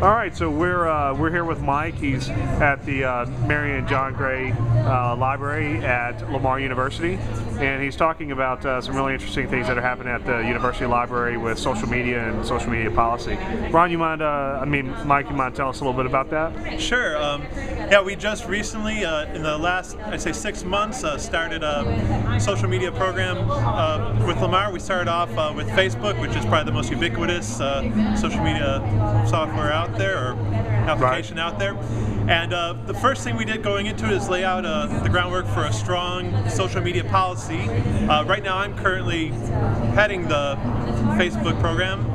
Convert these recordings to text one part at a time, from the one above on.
All right, so we're here with Mike. He's at the Marion John Gray Library at Lamar University, and he's talking about some really interesting things that are happening at the University Library with social media and social media policy. Ron, you mind? Mike, you mind tell us a little bit about that? Sure. Yeah, we just recently, in the last, I'd say 6 months, started a social media program with Lamar. We started off with Facebook, which is probably the most ubiquitous social media software out there, or application out there. And the first thing we did going into it is lay out the groundwork for a strong social media policy. Right now I'm currently heading the Facebook program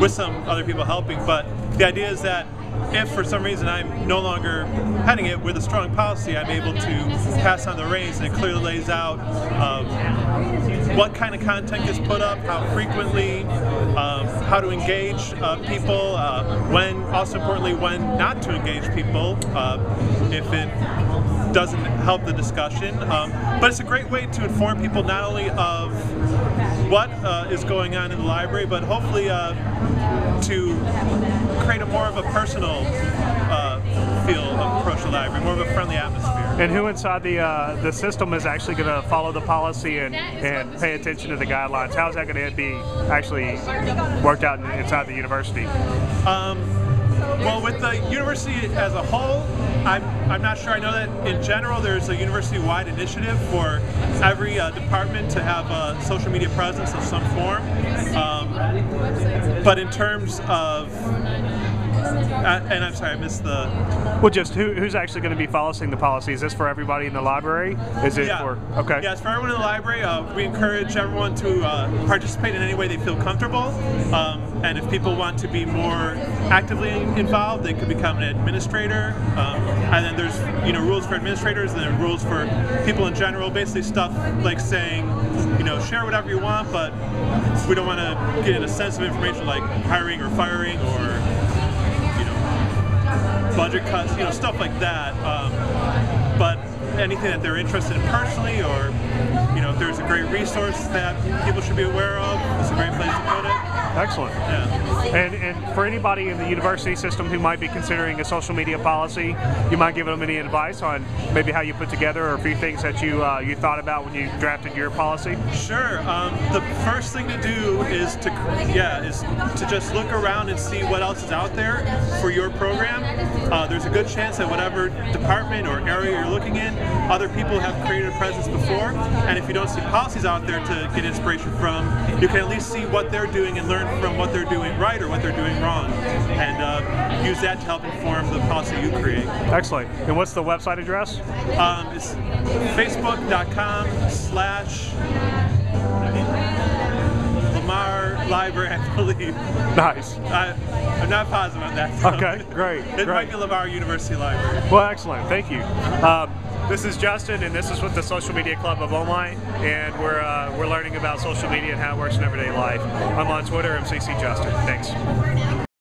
with some other people helping, but the idea is that if for some reason I'm no longer heading it with a strong policy, I'm able to pass on the reins, and it clearly lays out what kind of content gets put up, how frequently, how to engage people, when, also importantly, when not to engage people if it doesn't help the discussion. But it's a great way to inform people not only of what is going on in the library, but hopefully to create a more of a personal feel approach to the library, more of a friendly atmosphere. And who inside the system is actually going to follow the policy and pay attention to the guidelines? How is that going to be actually worked out inside the university? Well, with the university as a whole, I'm not sure. I know that in general there's a university-wide initiative for every department to have a social media presence of some form. But in terms of, and I'm sorry, I missed the... Well, just who's actually going to be following the policy? Is this for everybody in the library? Is it for... Okay. Yeah, it's for everyone in the library. We encourage everyone to participate in any way they feel comfortable. And if people want to be more actively involved, they could become an administrator. And then there's rules for administrators, and then rules for people in general. Basically stuff like saying, share whatever you want, but we don't want to get into sensitive information like hiring or firing or budget cuts, stuff like that. But anything that they're interested in personally, or if there's a great resource that people should be aware of, it's a great place to put it. Excellent. Yeah. And for anybody in the university system who might be considering a social media policy, you might give them any advice on maybe how you put together or a few things that you thought about when you drafted your policy? Sure. The first thing to do is to just look around and see what else is out there for your program. There's a good chance that whatever department or area you're looking in, other people have created a presence before, and if you don't see policies out there to get inspiration from, you can at least see what they're doing and learn from what they're doing right or what they're doing wrong, and use that to help inform the policy you create. Excellent. And what's the website address? It's facebook.com/Lamar Library, I believe. Nice. I'm not positive on that. Okay, great. It might be Lamar University Library. Well, excellent. Thank you. This is Justin, and this is with the Social Media Club of Omai, and we're learning about social media and how it works in everyday life. I'm on Twitter, MCC Justin. Thanks.